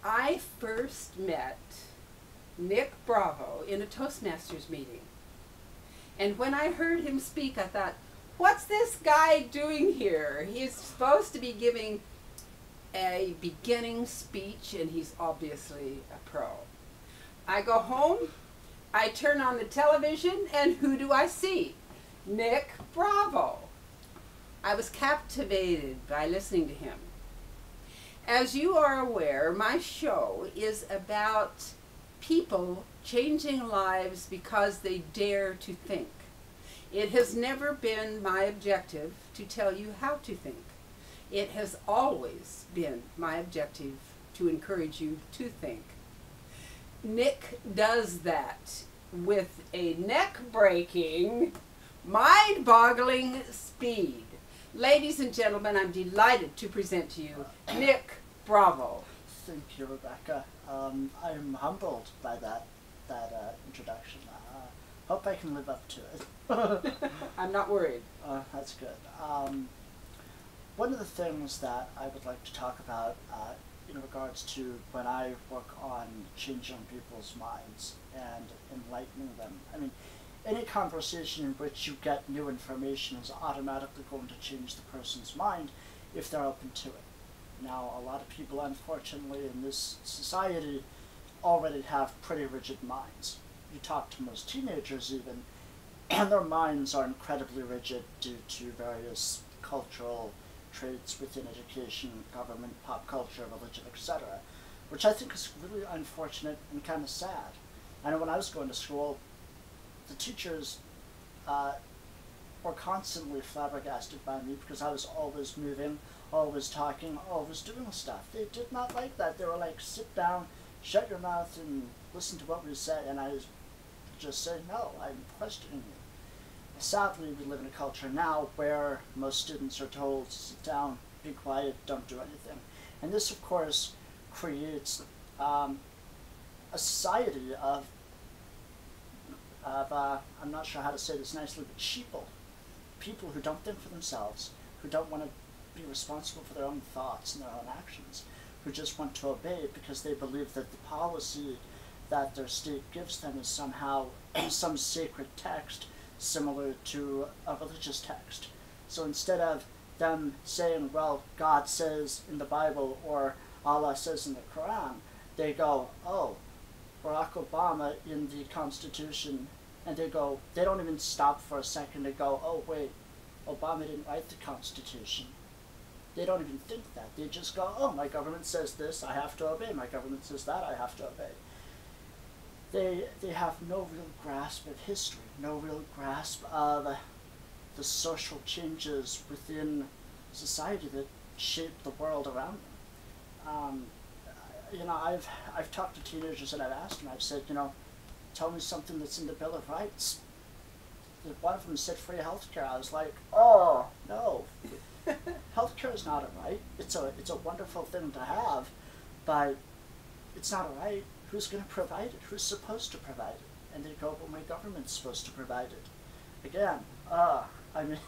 I first met Nick Bravo in a Toastmasters meeting. And when I heard him speak, I thought, what's this guy doing here? He's supposed to be giving a beginning speech, and he's obviously a pro. I go home, I turn on the television, and who do I see? Nick Bravo. I was captivated by listening to him. As you are aware, my show is about people changing lives because they dare to think. It has never been my objective to tell you how to think. It has always been my objective to encourage you to think. Nick does that with a neck-breaking, mind-boggling speed. Ladies and gentlemen, I'm delighted to present to you Nick Bravo. Thank you, Rebecca. I'm humbled by that introduction. Hope I can live up to it. I'm not worried. That's good. One of the things that I would like to talk about in regards to when I work on changing people's minds and enlightening them. I mean, any conversation in which you get new information is automatically going to change the person's mind if they're open to it. Now, a lot of people, unfortunately, in this society already have pretty rigid minds. You talk to most teenagers even, and their minds are incredibly rigid due to various cultural traits within education, government, pop culture, religion, etc., which I think is really unfortunate and kind of sad. I know when I was going to school, the teachers were constantly flabbergasted by me because I was always moving, always talking, always doing stuff. They did not like that. They were like, sit down, shut your mouth, and listen to what we say. And I just say, no, I'm questioning you. Sadly, we live in a culture now where most students are told to sit down, be quiet, don't do anything. And this, of course, creates a society of I'm not sure how to say this nicely, but sheeple. People who don't think for themselves, who don't want to be responsible for their own thoughts and their own actions, who just want to obey because they believe that the policy that their state gives them is somehow some sacred text similar to a religious text. So instead of them saying, well, God says in the Bible or Allah says in the Quran, they go, oh, Barack Obama in the Constitution, and they don't even stop for a second to go, oh wait, Obama didn't write the Constitution. They don't even think that. They just go, oh, my government says this, I have to obey. My government says that, I have to obey. They have no real grasp of history, no real grasp of the social changes within society that shape the world around them. You know, I've talked to teenagers and I've asked them, I've said, you know, tell me something that's in the Bill of Rights. One of them said free healthcare. I was like, oh, no. Healthcare is not a right. It's a wonderful thing to have, but it's not a right. Who's going to provide it? Who's supposed to provide it? And they go, well, my government's supposed to provide it. Again, I mean,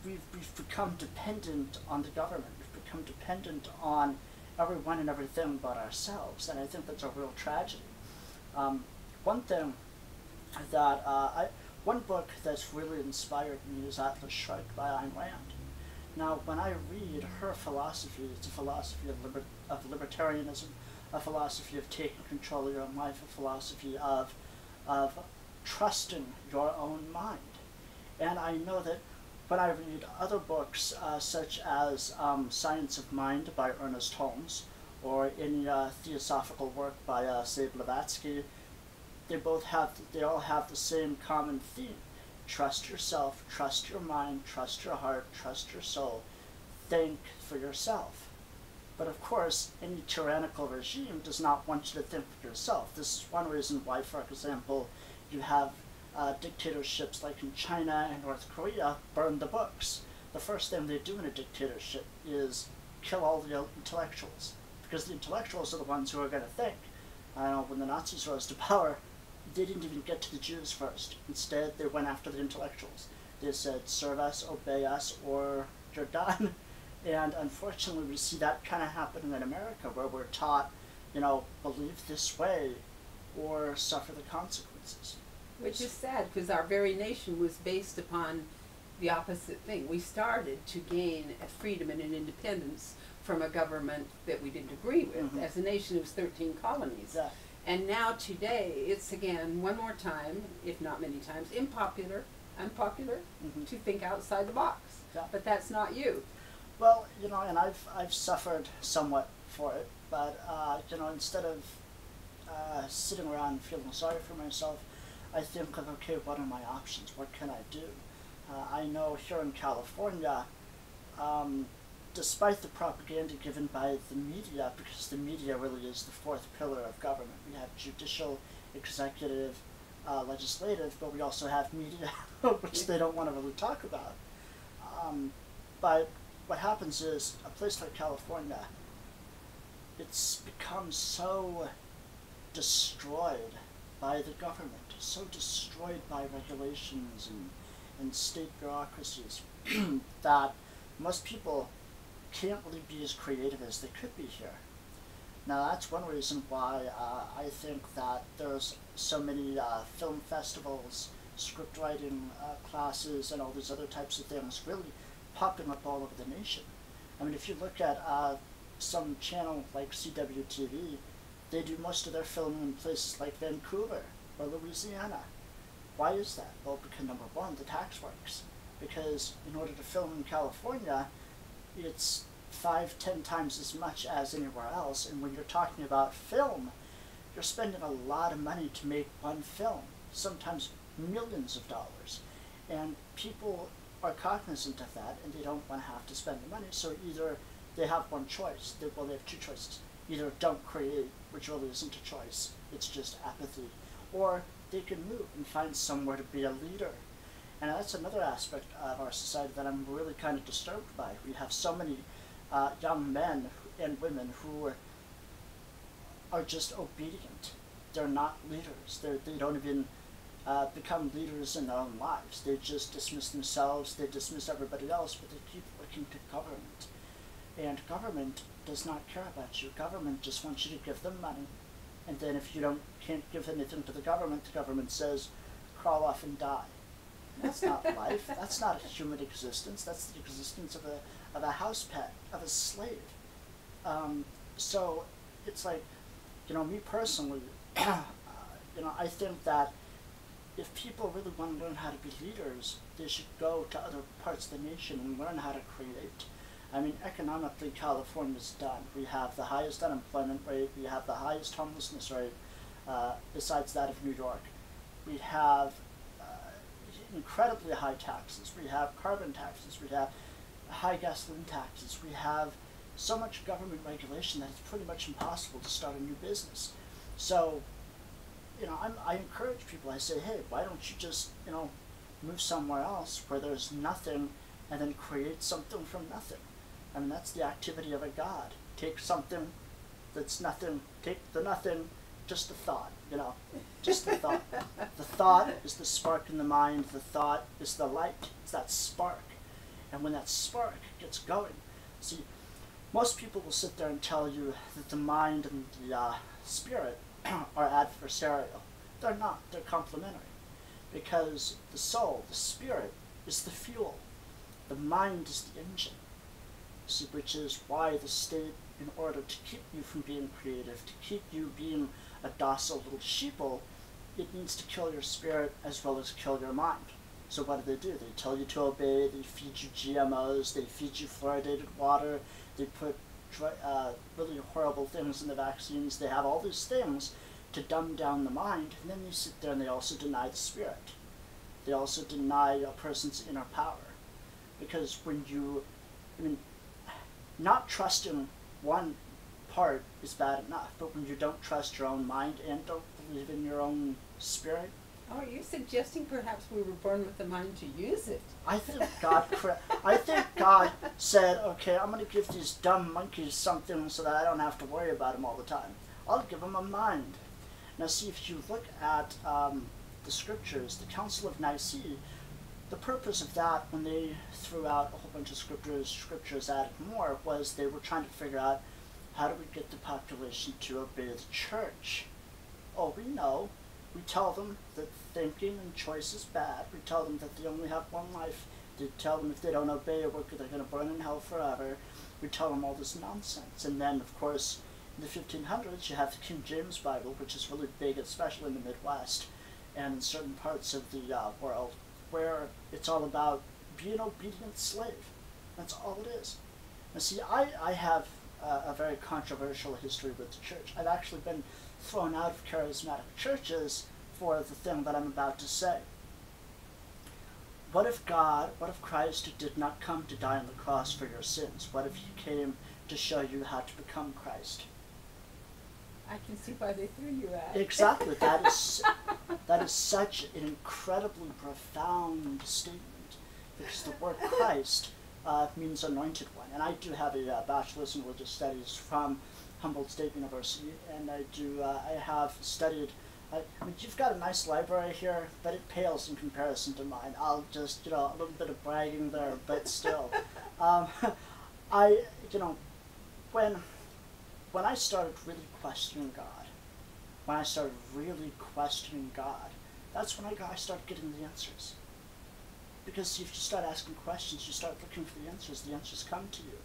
we've become dependent on the government. We've become dependent on everyone and everything but ourselves, and I think that's a real tragedy. One thing that one book that's really inspired me is Atlas Shrugged by Ayn Rand. Now, when I read her philosophy, it's a philosophy of libertarianism, a philosophy of taking control of your own life, a philosophy of trusting your own mind. And I know that when I read other books such as Science of Mind by Ernest Holmes, or any theosophical work by say Blavatsky, they all have the same common theme. Trust yourself, trust your mind, trust your heart, trust your soul. Think for yourself. But of course, any tyrannical regime does not want you to think for yourself. This is one reason why, for example, you have dictatorships like in China and North Korea burn the books. The first thing they do in a dictatorship is kill all the intellectuals, because the intellectuals are the ones who are going to think. I know when the Nazis rose to power, they didn't even get to the Jews first. Instead, they went after the intellectuals. They said, serve us, obey us, or you're done. And unfortunately, we see that kind of happening in America, where we're taught, believe this way or suffer the consequences. Which is sad, because our very nation was based upon the opposite thing. We started to gain a freedom and an independence from a government that we didn't agree with. Mm-hmm. As a nation, it was 13 colonies. Yeah. And now today, it's again, one more time, if not many times, unpopular Mm-hmm. to think outside the box. Yeah. But that's not you. Well, and I've suffered somewhat for it, but instead of sitting around feeling sorry for myself, I think of, okay, what are my options? What can I do? I know here in California, despite the propaganda given by the media, because the media really is the fourth pillar of government. We have judicial, executive, legislative, but we also have media, which they don't want to really talk about. But what happens is, a place like California, it's become so destroyed by the government, so destroyed by regulations and state bureaucracies that most people can't really be as creative as they could be here. Now that's one reason why I think that there's so many film festivals, script writing classes, and all these other types of things really popping up all over the nation. I mean, if you look at some channel like CWTV, they do most of their filming in places like Vancouver or Louisiana. Why is that? Well, because number one, the tax works. Because in order to film in California, it's 5-10 times as much as anywhere else, and when you're talking about film, you're spending a lot of money to make one film, sometimes millions of dollars, and people are cognizant of that, and they don't want to have to spend the money. So either they have one choice, they have two choices: either don't create, which really isn't a choice, it's just apathy, or they can move and find somewhere to be a leader. And that's another aspect of our society that I'm really kind of disturbed by. We have so many young men and women who are just obedient. They're not leaders. They don't even become leaders in their own lives. They just dismiss themselves, they dismiss everybody else, but they keep looking to government. And government does not care about you. Government just wants you to give them money. And then if you can't give anything to the government says, crawl off and die. That's not life. That's not a human existence. That's the existence of a house pet, of a slave. So it's like, me personally, I think that if people really want to learn how to be leaders, they should go to other parts of the nation and learn how to create. I mean, economically, California's done. We have the highest unemployment rate. We have the highest homelessness rate, besides that of New York. We have incredibly high taxes. We have carbon taxes. We have high gasoline taxes. We have so much government regulation that it's pretty much impossible to start a new business. So, I encourage people. I say, hey, why don't you just, move somewhere else where there's nothing and then create something from nothing? I mean, that's the activity of a god. Take something that's nothing, take the nothing, just a thought, just the thought. The thought is the spark in the mind. The thought is the light. It's that spark. And when that spark gets going, see, most people will sit there and tell you that the mind and the spirit are adversarial. They're not. They're complementary. Because the soul, the spirit, is the fuel. The mind is the engine. See, which is why the state, in order to keep you from being creative, to keep you being a docile little sheeple, it needs to kill your spirit as well as kill your mind. So what do? They tell you to obey, they feed you GMOs, they feed you fluoridated water, they put really horrible things in the vaccines, they have all these things to dumb down the mind, and then they sit there and they also deny the spirit. They also deny a person's inner power. Because when not trusting one part is bad enough, but when you don't trust your own mind and don't believe in your own spirit. Oh, are you suggesting perhaps we were born with the mind to use it? I think God said, okay, I'm going to give these dumb monkeys something so that I don't have to worry about them all the time. I'll give them a mind. Now see, if you look at the scriptures, the Council of Nicaea the purpose of that, when they threw out a whole bunch of scriptures added more, was they were trying to figure out, how do we get the population to obey the church? Oh, we know. We tell them that thinking and choice is bad. We tell them that they only have one life. We tell them if they don't obey it, they're going to burn in hell forever. We tell them all this nonsense. And then, of course, in the 1500s, you have the King James Bible, which is really big, especially in the Midwest and in certain parts of the world, where it's all about be an obedient slave. That's all it is. Now, see, I have a very controversial history with the church. I've actually been thrown out of charismatic churches for the thing that I'm about to say. What if Christ did not come to die on the cross for your sins? What if he came to show you how to become Christ? I can see why they threw you out. Exactly. That is such an incredibly profound statement, because the word Christ means anointed one. And I do have a bachelor's in religious studies from Humboldt State University, and I have studied. I mean, you've got a nice library here, but it pales in comparison to mine. I'll just, a little bit of bragging there, but still. When I started really questioning God, that's when I started getting the answers. Because if you start asking questions, you start looking for the answers come to you.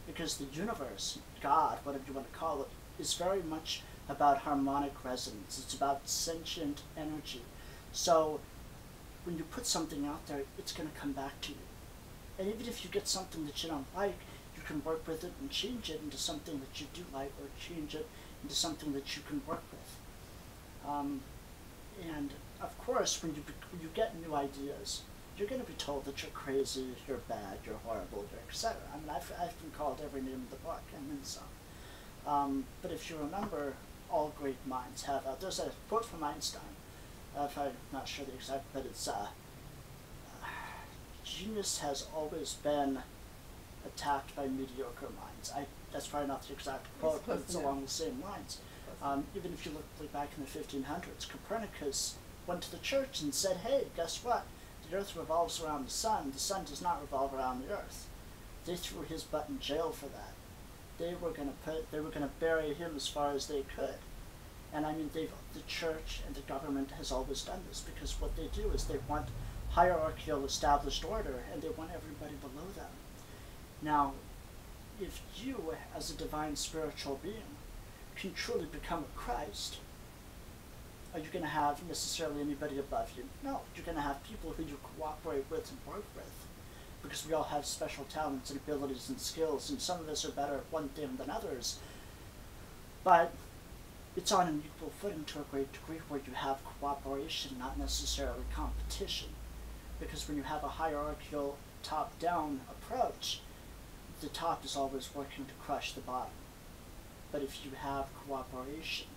Because the universe, God, whatever you want to call it, is very much about harmonic resonance. It's about sentient energy. So when you put something out there, it's going to come back to you. And even if you get something that you don't like, you can work with it and change it into something that you do like, or change it into something that you can work with. And of course, when you get new ideas, you're going to be told that you're crazy, you're bad, you're horrible, you're etc. I mean, I've been called every name in the book, and then some. But if you remember, all great minds have. There's a quote from Einstein. I'm not sure the exact, but it's genius has always been attacked by mediocre minds. That's probably not the exact quote, but it's along the same lines. Even if you look back in the 1500s, Copernicus went to the church and said, "Hey, guess what? The Earth revolves around the sun does not revolve around the Earth." They threw his butt in jail for that. They were going to bury him as far as they could. And I mean, the church and the government has always done this, because what they do is they want hierarchical established order, and they want everybody below them. Now, if you, as a divine spiritual being, can truly become a Christ, are you going to have necessarily anybody above you? No, you're going to have people who you cooperate with and work with, because we all have special talents and abilities and skills, and some of us are better at one thing than others. But it's on an equal footing to a great degree, where you have cooperation, not necessarily competition. Because when you have a hierarchical top-down approach, the top is always working to crush the bottom. But if you have cooperation,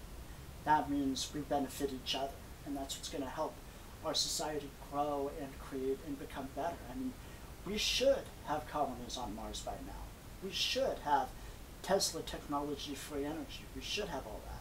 that means we benefit each other, and that's what's going to help our society grow and create and become better. I mean, we should have colonies on Mars by now. We should have Tesla technology-free energy. We should have all that.